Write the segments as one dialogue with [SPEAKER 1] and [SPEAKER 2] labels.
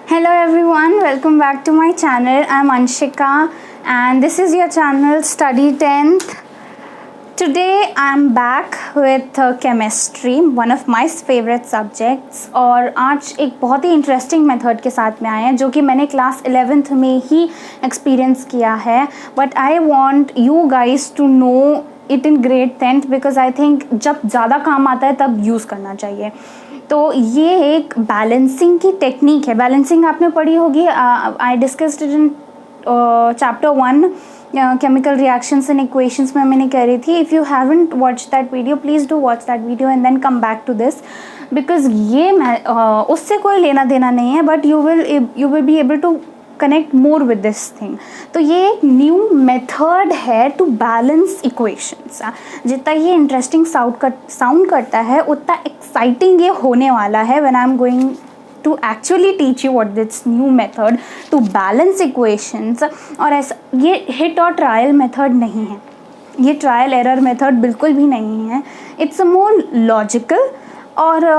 [SPEAKER 1] Hello everyone, welcome back to my channel. I'm Anshika and this is your channel Study 10th. Today I'm back with chemistry, one of my favorite subjects. और आज एक बहुत ही interesting method के साथ में आए हैं जो कि मैंने क्लास 11th में ही एक्सपीरियंस किया है. But I want you guys to know it in grade 10th because I think जब ज़्यादा काम आता है तब यूज़ करना चाहिए. तो ये एक बैलेंसिंग की टेक्निक है. बैलेंसिंग आपने पढ़ी होगी. I discussed it in chapter 1 chemical reactions and equations में मैंने कह रही थी. If you haven't watch that video please do watch that video and then come back to this because ये उससे कोई लेना देना नहीं है. But you will be able to connect more with this thing. तो ये एक न्यू मेथड है टू बैलेंस इक्वेशंस. जितना ये इंटरेस्टिंग साउंड करता है उतना एक्साइटिंग ये होने वाला है when I am going to actually teach you what this new method to balance equations. और ऐसा ये हिट और ट्रायल मेथड नहीं है, ये ट्रायल एरर मेथड बिल्कुल भी नहीं है. इट्स अ मोर लॉजिकल और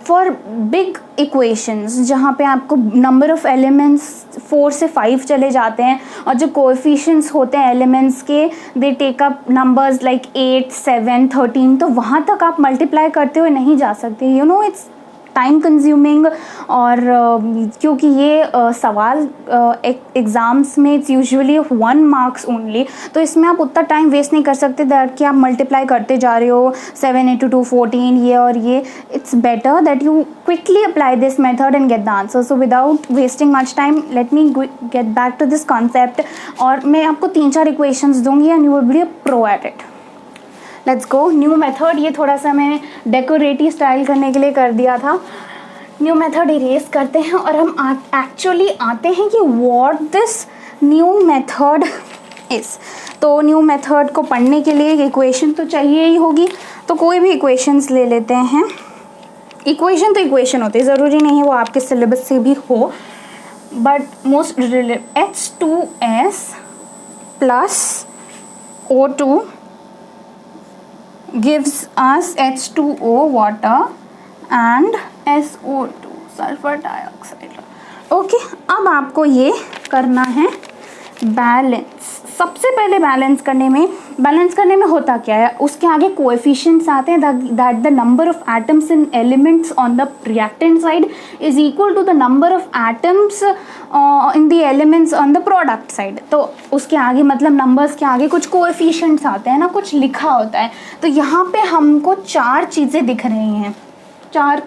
[SPEAKER 1] फॉर बिग इक्वेशंस जहाँ पे आपको नंबर ऑफ एलिमेंट्स 4 से 5 चले जाते हैं और जो कोएफिशिएंट्स होते हैं एलिमेंट्स के they take up numbers like 8, 7, 13. तो वहाँ तक आप मल्टीप्लाई करते हुए नहीं जा सकते. You know it's time consuming. और क्योंकि ये सवाल एग्ज़ाम्स में इट्स यूजुअली 1 मार्क्स ओनली, तो इसमें आप उतना टाइम वेस्ट नहीं कर सकते दैट कि आप मल्टीप्लाई करते जा रहे हो 7 × 2 14 ये और ये. It's better that you quickly apply this method and get the answer. So without wasting much time let me get back to this concept. और मैं आपको 3-4 इक्वेशंस दूंगी and you will be a pro at it. Let's go. New method ये थोड़ा सा मैंने decorative style करने के लिए कर दिया था. न्यू मेथड इरेज करते हैं और हम एक्चुअली आते हैं कि what this new method is. तो न्यू मेथड को पढ़ने के लिए इक्वेशन तो चाहिए ही होगी. तो कोई भी इक्वेशंस ले लेते हैं. इक्वेशन तो इक्वेशन होती है, ज़रूरी नहीं है वो आपके सिलेबस से भी हो. But most H2S plus O2 gives us H2O water and SO2 sulphur dioxide. Okay, अब आपको ये करना है बैलेंस. सबसे पहले बैलेंस करने में होता क्या है, उसके आगे कोएफिशिएंट्स आते हैं that the number of atoms in elements on the reactant side is equal to the number of atoms in the elements on the product side. तो उसके आगे मतलब नंबर्स के आगे कुछ कोएफिशिएंट्स आते हैं ना, कुछ लिखा होता है. तो यहाँ पे हमको 4 चीज़ें दिख रही हैं, 4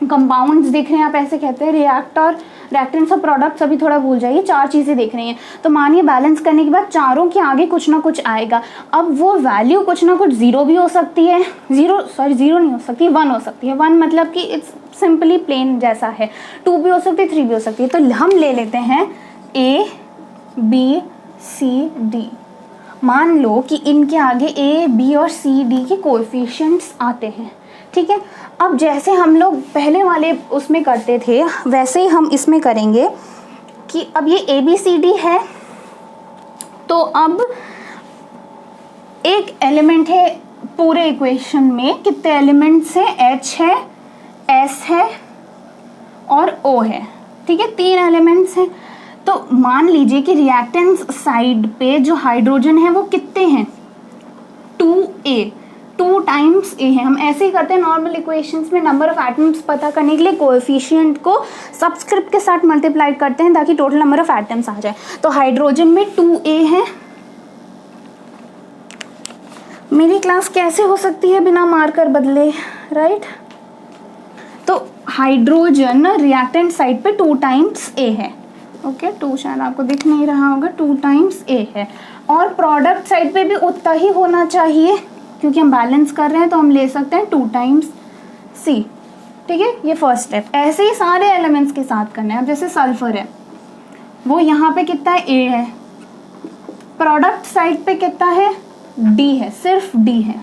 [SPEAKER 1] कंपाउंड्स दिख रहे हैं. आप ऐसे कहते हैं रिएक्टेंट्स और प्रोडक्ट्स अभी थोड़ा भूल जाइए. 4 चीज़ें दिख रही हैं. तो मानिए बैलेंस करने के बाद चारों के आगे कुछ ना कुछ आएगा. अब वो वैल्यू कुछ ना कुछ 0 भी हो सकती है, 0 नहीं हो सकती, 1 हो सकती है. 1 मतलब कि इट्स सिंपली प्लेन जैसा है. 2 भी हो सकती है, 3 भी हो सकती है. तो हम ले लेते हैं A, B, C, D. मान लो कि इनके आगे A, B और C, D के कोएफिशिएंट्स आते हैं. ठीक है. अब जैसे हम लोग पहले वाले उसमें करते थे वैसे ही हम इसमें करेंगे कि अब ये ABCD है. तो अब एक एलिमेंट है पूरे इक्वेशन में. कितने एलिमेंट्स हैं? H है, S है और O है. ठीक है, 3 एलिमेंट्स हैं. तो मान लीजिए कि रिएक्टेंट्स साइड पे जो हाइड्रोजन है वो कितने हैं? 2A, 2 टाइम्स A है. हम ऐसे ही करते हैं नॉर्मल इक्वेशंस में. नंबर ऑफ एटम्स पता करने के लिए कोएफिशिएंट को सबस्क्रिप्ट के साथ मल्टीप्लाई करते हैं ताकि टोटल नंबर ऑफ एटम्स आ जाए. तो हाइड्रोजन में 2A है. मेरी क्लास कैसे हो सकती है बिना मार्कर बदले, राइट? तो हाइड्रोजन रिएक्टेंट साइड पे 2 टाइम्स A है. ओके, 2 शायद आपको दिख नहीं रहा होगा, 2 टाइम्स A है. और प्रोडक्ट साइड पे भी उतना ही होना चाहिए क्योंकि हम बैलेंस कर रहे हैं. तो हम ले सकते हैं 2 टाइम्स C. ठीक है, ये फर्स्ट स्टेप. ऐसे ही सारे एलिमेंट्स के साथ करना है. अब जैसे सल्फर है, वो यहाँ पे कितना है? A है. प्रोडक्ट साइड पे कितना है? D है, सिर्फ D है.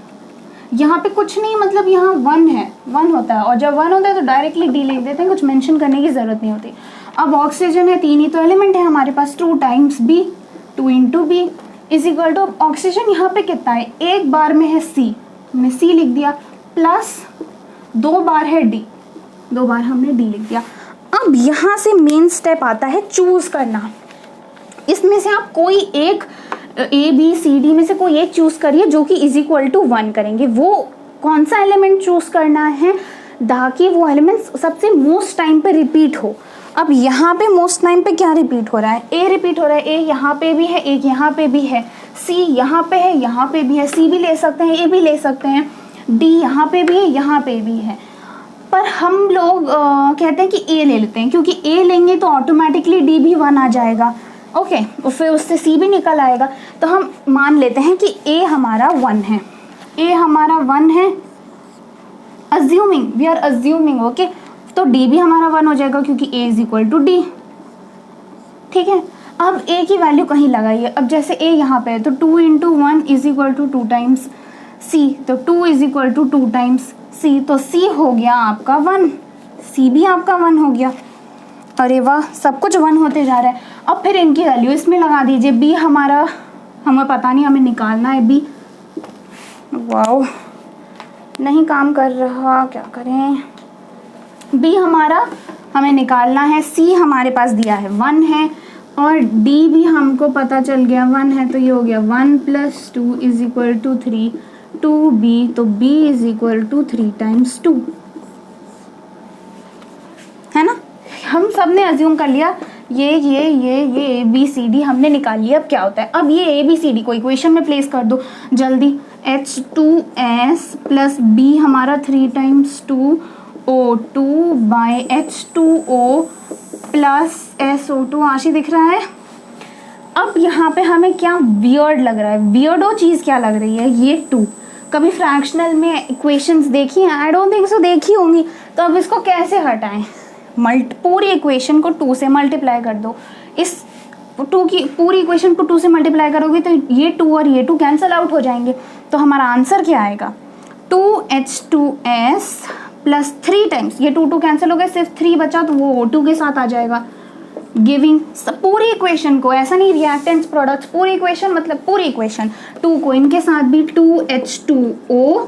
[SPEAKER 1] यहाँ पे कुछ नहीं, मतलब यहाँ 1 है, 1 होता है. और जब 1 होता है तो डायरेक्टली D लिख देते हैं, कुछ मेंशन करने की ज़रूरत नहीं होती. अब ऑक्सीजन है, 3 ही तो एलिमेंट है हमारे पास. 2 times B, 2 × B is equal to oxygen यहाँ पे कितना है? 1 बार में है C, हमने C लिख दिया, प्लस 2 बार है D, 2 बार हमने D लिख दिया. अब यहाँ से मेन स्टेप आता है चूज करना। इसमें से आप कोई एक ABCD में से कोई एक चूज करिए जो कि इज इक्वल टू 1 करेंगे। वो कौन सा एलिमेंट चूज करना है ताकि वो एलिमेंट सबसे मोस्ट टाइम पे रिपीट हो। अब यहाँ पे मोस्ट टाइम पे क्या रिपीट हो रहा है, A रिपीट हो रहा है। A यहाँ पे भी है, एक यहाँ पे भी है, C यहाँ पे है, यहाँ पे भी है, C भी ले सकते हैं, A भी ले सकते हैं, D यहाँ पे भी है, यहाँ पे भी है। पर हम लोग कहते हैं कि A ले लेते हैं, क्योंकि A लेंगे तो ऑटोमेटिकली D भी 1 आ जाएगा। ओके, फिर उससे C भी निकल आएगा। तो हम मान लेते हैं कि A हमारा 1 है, A हमारा 1 है, वी आर अज्यूमिंग। ओके, तो D भी हमारा 1 हो जाएगा क्योंकि A is equal to D। ठीक है, अब A की वैल्यू कहीं लगाइए। अब जैसे A यहाँ पे है तो 2 into 1 is equal to 2 times C, तो 2 is equal to 2 times C, तो C हो गया आपका 1, C भी आपका 1 हो गया। अरे वाह, सब कुछ 1 होते जा रहा है। अब फिर इनकी वैल्यू इसमें लगा दीजिए। B हमारा, हमें पता नहीं, हमें निकालना है B। वाओ, नहीं काम कर रहा, क्या करें। B हमारा हमें निकालना है, C हमारे पास दिया है 1 है, और D भी हमको पता चल गया 1 है। तो ये हो गया 1 + 2 इज इक्वल टू 3, 2B, तो B is equal to 3 times 2, है ना। हम सब ने अज्यूम कर लिया, ये ABCD हमने निकाल लिया। अब क्या होता है, अब ये ABCD को इक्वेशन में प्लेस कर दो जल्दी। H2S प्लस B हमारा 3 times 2O2 by H2O plus SO2। आशी दिख रहा है। अब यहाँ पे हमें क्या वियर्ड लग रहा है, वियर्डो चीज़ क्या लग रही है, ये 2। कभी फ्रैक्शनल में इक्वेशंस देखी हैं? आई डोंट थिंक सो देखी होंगी। तो अब इसको कैसे हटाएं, पूरी इक्वेशन को 2 से मल्टीप्लाई कर दो। इस 2 की पूरी इक्वेशन को 2 से मल्टीप्लाई करोगे तो ये 2 और ये 2 कैंसिल आउट हो जाएंगे। तो हमारा आंसर क्या आएगा, 2H2S प्लस 3 टाइम्स, ये 2 कैंसिल हो गए, सिर्फ 3 बचा, तो वो O2 के साथ आ जाएगा। गिविंग पूरी इक्वेशन को, ऐसा नहीं रिएक्टेंट्स प्रोडक्ट्स, पूरी इक्वेशन मतलब पूरी इक्वेशन 2 को इनके साथ भी 2H2O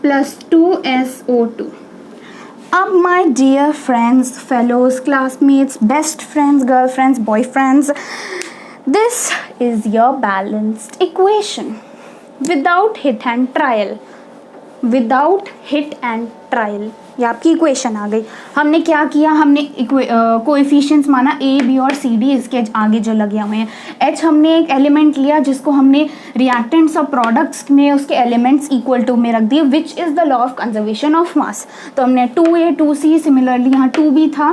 [SPEAKER 1] प्लस 2SO2। अब my dear friends, fellows, classmates, best friends, girlfriends, boyfriends, this is your balanced equation without hit and trial. Without hit and trial ये आपकी इक्वेशन आ गई। हमने क्या किया, हमने कोएफिशिएंट्स माना A, B और C, D, इसके आगे जो लगे हुए हैं। H हमने एक एलिमेंट लिया जिसको हमने रिएक्टेंट्स और प्रोडक्ट्स में उसके एलिमेंट्स इक्वल टू में रख दिए, which is the law of conservation of मास। तो हमने 2A 2C, सिमिलरली यहाँ 2B था,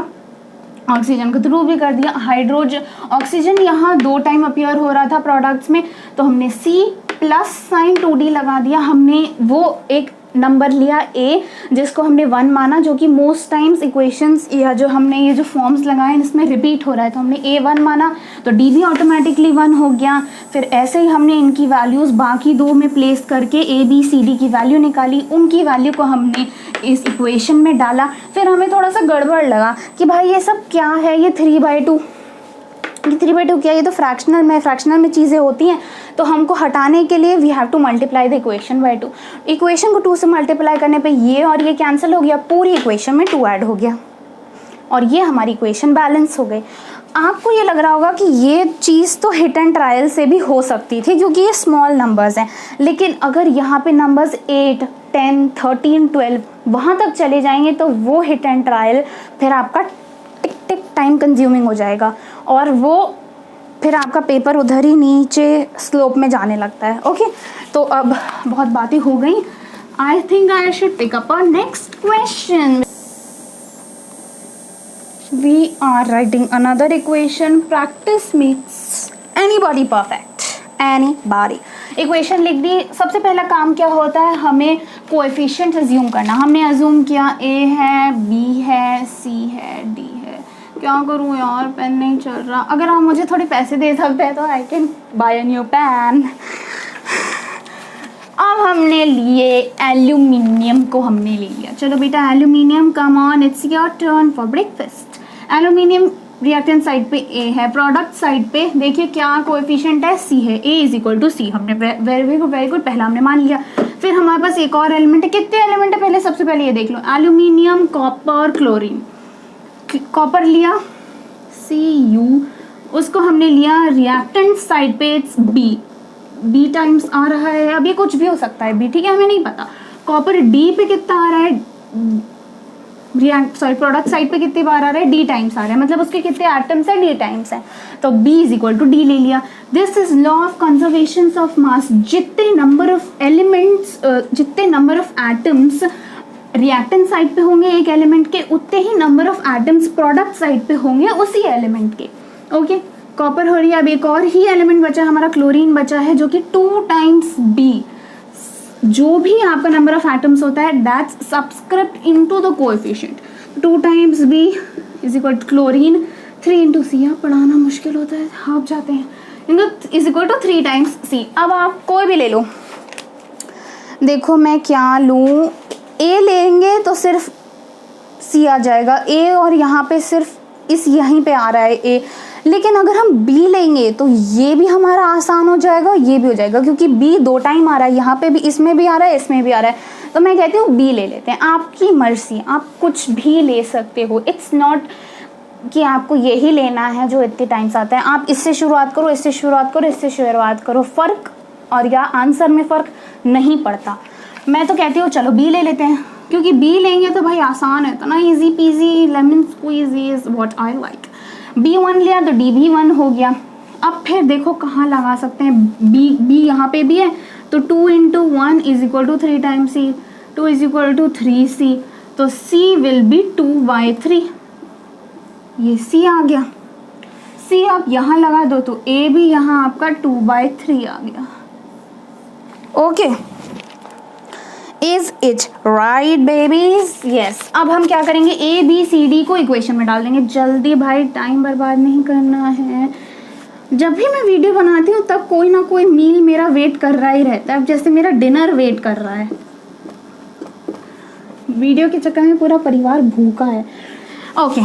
[SPEAKER 1] ऑक्सीजन को थ्रू भी कर दिया। हाइड्रोजन ऑक्सीजन यहाँ 2 टाइम अपीयर हो रहा था प्रोडक्ट्स में, तो हमने C प्लस साइन 2D लगा दिया। हमने वो एक नंबर लिया A जिसको हमने 1 माना, जो कि मोस्ट टाइम्स इक्वेशंस या जो हमने ये जो फॉर्म्स लगाए इसमें रिपीट हो रहा है, तो हमने A1 माना, तो D भी ऑटोमेटिकली 1 हो गया। फिर ऐसे ही हमने इनकी वैल्यूज़ बाकी 2 में प्लेस करके ABCD की वैल्यू निकाली, उनकी वैल्यू को हमने इस इक्वेशन में डाला। फिर हमें थोड़ा सा गड़बड़ लगा कि भाई ये सब क्या है, ये 3/2, ये 3/2 क्या, ये तो फ्रैक्शनल में चीज़ें होती हैं। तो हमको हटाने के लिए we have to multiply the equation by 2। Equation को 2 से मल्टीप्लाई करने पे ये और ये कैंसिल हो गया, पूरी इक्वेशन में 2 ऐड हो गया और ये हमारी इक्वेशन बैलेंस हो गई। आपको ये लग रहा होगा कि ये चीज़ तो हिट एंड ट्रायल से भी हो सकती थी क्योंकि ये स्मॉल नंबर्स हैं, लेकिन अगर यहाँ पे नंबर्स 8, 10, 13, 12 वहाँ तक चले जाएंगे तो वो हिट एंड ट्रायल फिर आपका टिक टिक टाइम कंज्यूमिंग हो जाएगा और वो फिर आपका पेपर उधर ही नीचे स्लोप में जाने लगता है। ओके, तो अब बहुत बातें हो गई। I think I should pick up our next question. We are writing another equation. Practice makes anybody perfect. Anybody. Equation लिख दी। सबसे पहला काम क्या होता है, हमें कोएफिशिएंट अज्यूम करना। हमने अज्यूम किया A है, B है, C है, D है। क्या करूँ यार, पेन नहीं चल रहा। अगर आप मुझे थोड़े पैसे दे सकते हैं तो I can buy a new pen. अब हमने लिए एल्यूमिनियम को, हमने ले लिया। चलो बेटा aluminium, come on, it's your turn for breakfast. Aluminium reactant side पे A है, प्रोडक्ट साइड पे देखिए क्या कोएफिशिएंट है, C है। A is equal to C, हमने वेरी गुड पहला हमने मान लिया। फिर हमारे पास एक और एलिमेंट है। कितने एलिमेंट है पहले, सबसे पहले ये देख लो, एल्यूमिनियम, कॉपर, क्लोरीन। कॉपर लिया Cu, उसको हमने लिया रिएक्टेंट साइड पे, इट्स B टाइम्स आ रहा है, अब ये कुछ भी हो सकता है B, ठीक है, हमें नहीं पता। कॉपर D पे कितना आ रहा है, प्रोडक्ट साइड पे कितनी बार आ रहा है, D टाइम्स आ रहा है, मतलब उसके कितने एटम्स हैं, D टाइम्स हैं, तो B is equal to D ले लिया। This is law of conservation of mass, जितने नंबर ऑफ एलिमेंट्स, जितने number of atoms reactant side पे होंगे एक एलिमेंट के, उतने ही number of atoms product side पे होंगे उसी एलिमेंट के। ओके, कॉपर हो रही है। अब एक और ही एलिमेंट बचा हमारा, क्लोरीन बचा है, जो कि 2 टाइम्स B, जो भी आपका नंबर ऑफ एटम्स होता है that's subscript into the coefficient. 2 times B is equal to chlorine 3 into C। पढ़ाना मुश्किल होता है, आप जाते हैं, is equal to 3 times C। अब आप कोई भी ले लो, देखो मैं क्या लूँ, A लेंगे तो सिर्फ C आ जाएगा, A और यहाँ पे सिर्फ इस यहीं पे आ रहा है A, लेकिन अगर हम B लेंगे तो ये भी हमारा आसान हो जाएगा, ये भी हो जाएगा, क्योंकि B 2 टाइम आ रहा है, यहाँ पे भी, इसमें भी आ रहा है, इसमें भी आ रहा है, तो मैं कहती हूँ B ले लेते हैं। आपकी मर्जी, आप कुछ भी ले सकते हो, इट्स नॉट कि आपको यही लेना है जो इतने टाइम्स आता है। आप इससे शुरुआत करो, इससे शुरुआत करो, इससे शुरुआत करो, फ़र्क और या आंसर में फ़र्क नहीं पड़ता। मैं तो कहती हूँ चलो B ले लेते हैं, क्योंकि B लेंगे तो भाई आसान है, तो ना, easy peasy lemon squeezy is what I like. B1 लिया तो D भी 1 हो गया। अब फिर देखो कहाँ लगा सकते हैं, B यहाँ पे भी है, तो 2 into 1 is equal to 3 times C, 2 is equal to 3C, तो C विल बी 2/3। ये C आ गया, C आप यहाँ लगा दो तो A भी यहाँ आपका 2/3 आ गया। Okay, is it right babies? Yes. अब हम क्या करेंगे, ABCD को इक्वेशन में डाल देंगे। जल्दी भाई, टाइम बर्बाद नहीं करना है। जब भी मैं वीडियो बनाती हूँ तब कोई ना कोई मील मेरा वेट कर रहा ही रहता है। अब जैसे मेरा डिनर वेट कर रहा है, वीडियो के चक्कर में पूरा परिवार भूखा है। ओके,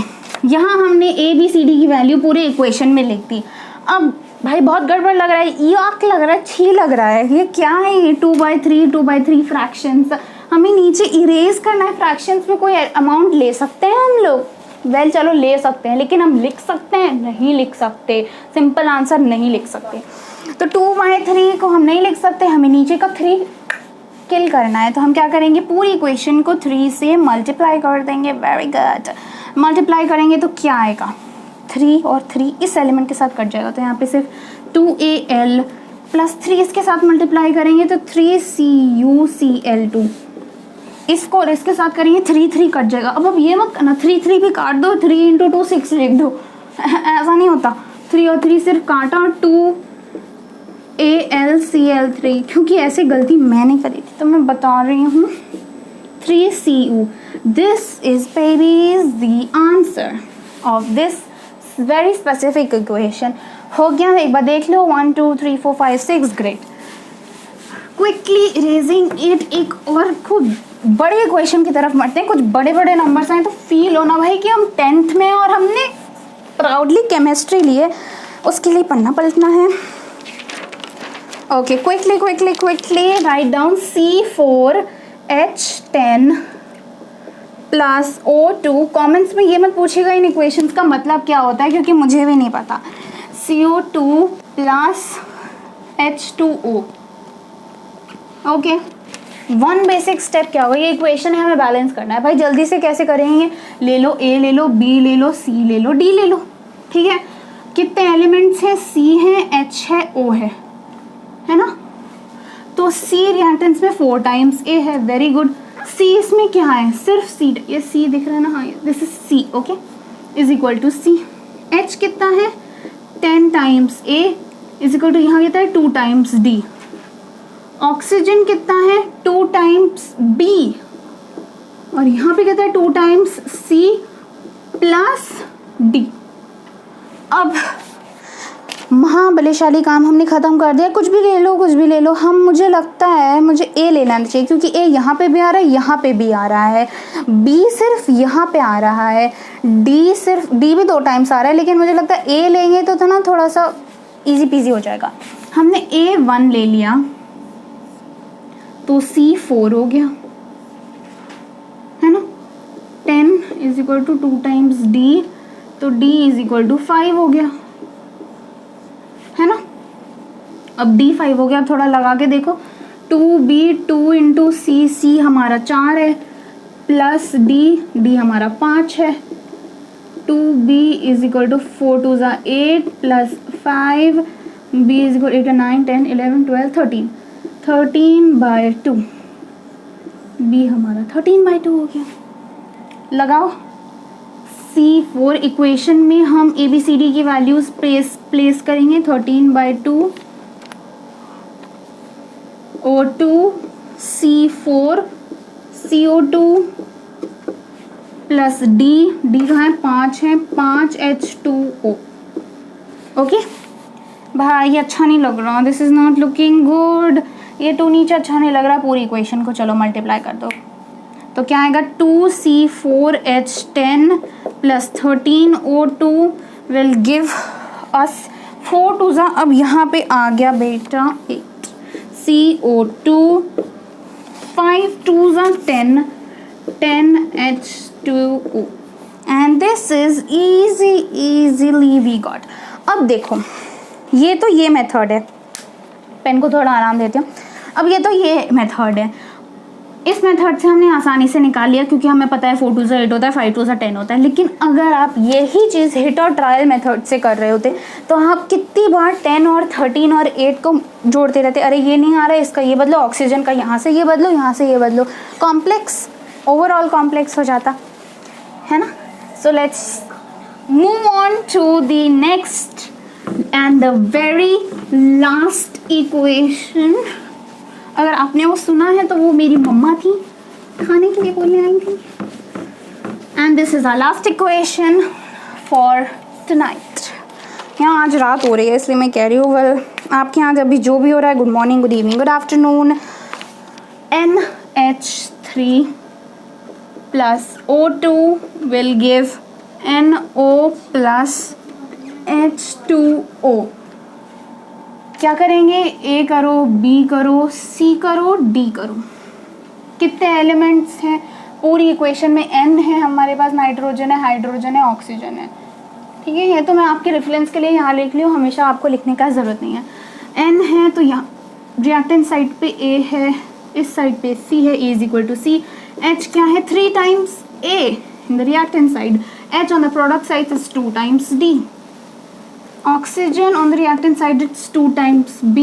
[SPEAKER 1] यहाँ हमने ABCD की वैल्यू पूरे इक्वेशन में लिख दी। अब भाई बहुत गड़बड़ लग रहा है, याक लग रहा है, छी लग रहा है, ये क्या है, ये 2/3 फ्रैक्शंस, हमें नीचे इरेज करना है। फ्रैक्शंस में कोई अमाउंट ले सकते हैं हम लोग? वेल चलो ले सकते हैं, लेकिन हम लिख सकते हैं? नहीं लिख सकते, सिंपल आंसर नहीं लिख सकते। तो 2/3 को हम नहीं लिख सकते, हमें नीचे का 3 किल करना है, तो हम क्या करेंगे, पूरी इक्वेशन को 3 से मल्टीप्लाई कर देंगे। वेरी गुड, मल्टीप्लाई करेंगे तो क्या आएगा, 3 और 3 इस एलिमेंट के साथ कट जाएगा, तो यहाँ पे सिर्फ 2AL प्लस 3 इसके साथ मल्टीप्लाई करेंगे तो 3CuCl2, इसको और इसके साथ करेंगे 3 कट जाएगा। अब ये मत करना, 3 भी काट दो, 3 इंटू 2 6 लिख दो, ऐसा नहीं होता। 3 और 3 सिर्फ काटा, 2AlCl3, क्योंकि ऐसे गलती मैंने करी थी तो मैं बता रही हूँ। 3Cu, this is babies the answer of this very specific equation. हो गया, एक बार देख लो, 1 2 3 4 5 6, ग्रेट। क्विकली इरेजिंग इट, एक और खूब बड़े इक्वेशन की तरफ बढ़ते हैं। कुछ बड़े बड़े नंबर्स हैं तो फील होना भाई कि हम 10th में और हमने प्राउडली केमिस्ट्री लिए, उसके लिए पन्ना पलटना है। Okay, quickly write down C4H10 plus O2। Comments में ये मत पूछिएगा इन इक्वेशंस का मतलब क्या होता है, क्योंकि मुझे भी नहीं पता। CO2 plus H2O। Okay, 1 basic step क्या होगा, ये इक्वेशन है, हमें बैलेंस करना है। भाई जल्दी से कैसे करेंगे, ले लो A ले लो, B ले लो, C ले लो, D ले लो, ठीक है। कितने एलिमेंट्स हैं, C है, H है, O है ना। तो C रिएक्टेंट्स में 4 टाइम्स A है, वेरी गुड। C इसमें क्या है, सिर्फ C, ये C दिख रहा है ना, हाँ this is C, okay, is equal to C। H कितना है, 10 times A is equal to, यहाँ कितना है, 2 टाइम्स D। ऑक्सीजन कितना है, 2 टाइम्स B, और यहाँ पे कितना है, 2 टाइम्स C प्लस D। अब महाबलशाली काम हमने ख़त्म कर दिया। कुछ भी ले लो, हम, मुझे लगता है मुझे A लेना चाहिए, क्योंकि A यहाँ पे भी आ रहा है, यहाँ पे भी आ रहा है, B सिर्फ यहाँ पे आ रहा है, D भी 2 टाइम्स आ रहा है, लेकिन मुझे लगता है A लेंगे तो ना थोड़ा सा इजी पीजी हो जाएगा। हमने A1 ले लिया तो C4 हो गया, है ना। 10 is equal to 2 times D, तो डी इज इक्वल टू 5 हो गया, है ना। अब डी 5 हो गया, अब थोड़ा लगा के देखो, 2b 2 इंटू सी, सी हमारा 4 है, प्लस डी, डी हमारा 5 है, 2b इज इक्वल टू 4 2 ज़ा 8 plus 5, b is equal 8 9 10 11 12 13, 13/2, b हमारा 13/2 हो गया। लगाओ C4 इक्वेशन में हम ABCD की वैल्यूज प्लेस करेंगे। 13/2 O2 C4 CO2 plus D, D कहाँ है 5 है, 5 H2O। ओके भाई अच्छा नहीं लग रहा, this is not looking good, ये 2 नीचे अच्छा नहीं लग रहा। पूरी इक्वेशन को चलो मल्टीप्लाई कर दो, तो क्या आएगा 2C4H10 plus 13O2 will give us 4 2 ज़ा, अब यहाँ पे आ गया बेटा 8, CO2 5 2 ज़ा 10 10H2O, and this is easily we got। अब देखो ये तो ये मेथड है, पेन को थोड़ा आराम देती हूँ। अब ये तो ये मेथड है, इस मेथड से हमने आसानी से निकाल लिया क्योंकि हमें पता है 4 2 ज़ा 8 होता है, 5 2 ज़ा 10 होता है। लेकिन अगर आप यही चीज़ हिट और ट्रायल मेथड से कर रहे होते तो आप कितनी बार 10 और 13 और 8 को जोड़ते रहते, अरे ये नहीं आ रहा है, इसका ये बदलो, ऑक्सीजन का यहाँ से ये बदलो, यहाँ से ये बदलो, कॉम्प्लेक्स, ओवरऑल कॉम्प्लेक्स हो जाता है ना। So let's move on to the next and the very last equation. अगर आपने वो सुना है तो वो मेरी मम्मा थी, खाने के लिए बोलने आई थी। And this is our last equation for tonight. यहाँ आज रात हो रही है इसलिए मैं कह रही हूँ, वेल आपके यहाँ जब भी जो भी हो रहा है, good morning, good evening, good afternoon. NH3 plus O2 will give NO plus H2O। क्या करेंगे, ए करो, बी करो, सी करो, डी करो। कितने एलिमेंट्स हैं पूरी इक्वेशन में, N है हमारे पास, नाइट्रोजन है, हाइड्रोजन है, ऑक्सीजन है, ठीक है। ये तो मैं आपके रेफरेंस के लिए यहाँ लिख ली हूँ, हमेशा आपको लिखने का ज़रूरत नहीं है। N है तो यहाँ रिएक्टेंट साइड पे A है, इस साइड पे C है, A is equal to C। H क्या है, 3 times A in the reactant side, H on the product side is 2 times D। Oxygen on the reactant side it's 2 times B,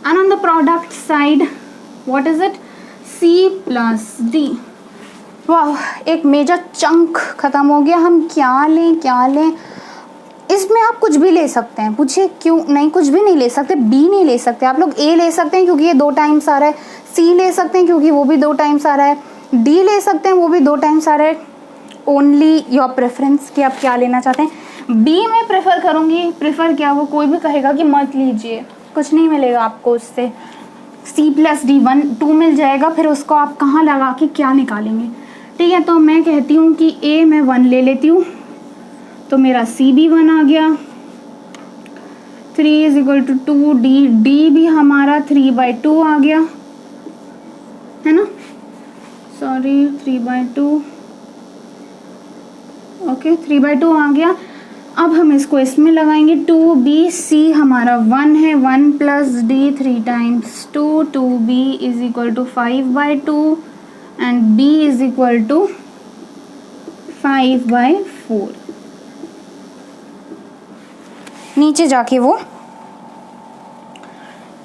[SPEAKER 1] and on the product side what is it, C plus D। वाह, एक major chunk ख़त्म हो गया। हम क्या लें, इसमें आप कुछ भी ले सकते हैं, पूछिए क्यों नहीं, कुछ भी नहीं ले सकते। B नहीं ले सकते आप लोग, A ले सकते हैं क्योंकि ये 2 टाइम्स आ रहा है, C ले सकते हैं क्योंकि वो भी 2 टाइम्स आ रहा है, D ले सकते हैं वो भी 2 टाइम्स आ रहा है। ओनली योर प्रेफरेंस कि आप क्या लेना चाहते हैं। बी में प्रेफर करूँगी, प्रेफर क्या, वो कोई भी कहेगा कि मत लीजिए, कुछ नहीं मिलेगा आपको उससे। C प्लस D 1 2 मिल जाएगा, फिर उसको आप कहाँ लगा के क्या निकालेंगे, ठीक है। तो मैं कहती हूँ कि A में 1 ले लेती हूँ, तो मेरा C भी 1 आ गया। 3 इज इक्वल टू 2, D भी हमारा 3/2 आ गया, है ना, सॉरी 3/2, ओके 3/2 आ गया। अब हम इसको इसमें लगाएंगे, 2BC हमारा 1 है, 1 plus D 3 times 2, 2B is equal to 5/2 and B is equal to 5/4। नीचे जाके वो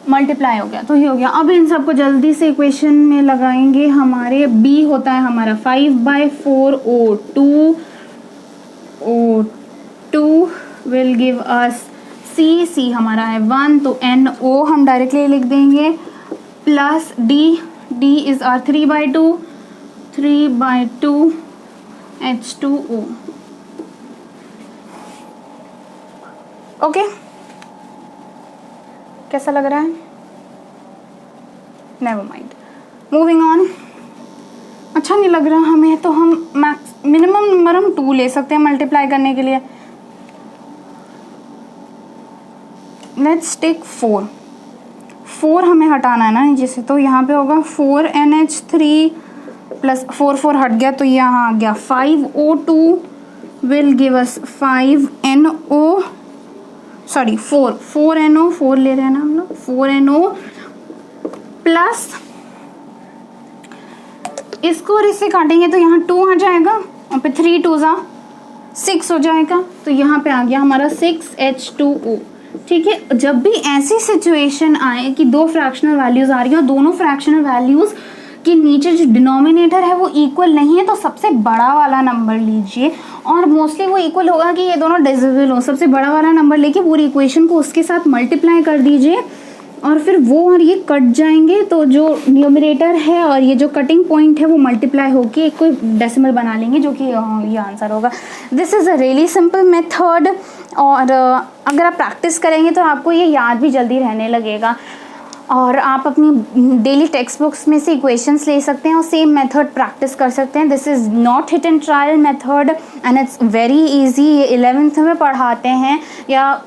[SPEAKER 1] मल्टीप्लाई हो गया, तो ये हो गया। अब इन सबको जल्दी से इक्वेशन में लगाएंगे। हमारे B होता है हमारा 5/4 O2 will give us C हमारा है 1, तो NO हम डायरेक्टली लिख देंगे, plus D is are 3/2 H2O। Okay, कैसा लग रहा है, नेवर माइंड, मूविंग ऑन। अच्छा नहीं लग रहा हमें, तो हम मिनिमम नंबर हम 2 ले सकते हैं मल्टीप्लाई करने के लिए। लेट्स टेक 4 हमें हटाना है ना नीचे से, तो यहाँ पे होगा 4NH3 प्लस 4 4 हट गया तो यहाँ आ गया 5O2 will give us 5NO, sorry 4NO, 4 ले रहे हैं ना हम लोग, 4NO प्लस इसको और इससे काटेंगे तो यहाँ 2 आ जाएगा और फिर 3 2 6 हो जाएगा, तो यहाँ पे आ गया हमारा 6H2O। ठीक है, जब भी ऐसी सिचुएशन आए कि दो फ्रैक्शनल वैल्यूज़ आ रही हो, दोनों फ्रैक्शनल वैल्यूज़ कि नीचे जो डिनोमिनेटर है वो इक्वल नहीं है, तो सबसे बड़ा वाला नंबर लीजिए और मोस्टली वो इक्वल होगा कि ये दोनों डिविजिबल हो। सबसे बड़ा वाला नंबर लेके पूरी इक्वेशन को उसके साथ मल्टीप्लाई कर दीजिए और फिर वो और ये कट जाएंगे, तो जो न्यूमरेटर है और ये जो कटिंग पॉइंट है वो मल्टीप्लाई होके एक कोई डेसिमल बना लेंगे, जो कि ये आंसर होगा। This is a really simple method, और अगर आप प्रैक्टिस करेंगे तो आपको ये याद भी जल्दी रहने लगेगा, और आप अपनी डेली टेक्स्ट बुक्स में से इक्वेशंस ले सकते हैं और सेम मेथड प्रैक्टिस कर सकते हैं। This is not hit and trial method and it's very easy. ये 11th में पढ़ाते हैं, या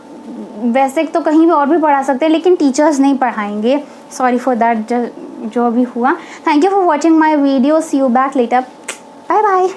[SPEAKER 1] वैसे तो कहीं भी और भी पढ़ा सकते हैं, लेकिन टीचर्स नहीं पढ़ाएंगे। सॉरी फॉर दैट जो भी हुआ। Thank you for watching my video. See you back later. Bye bye.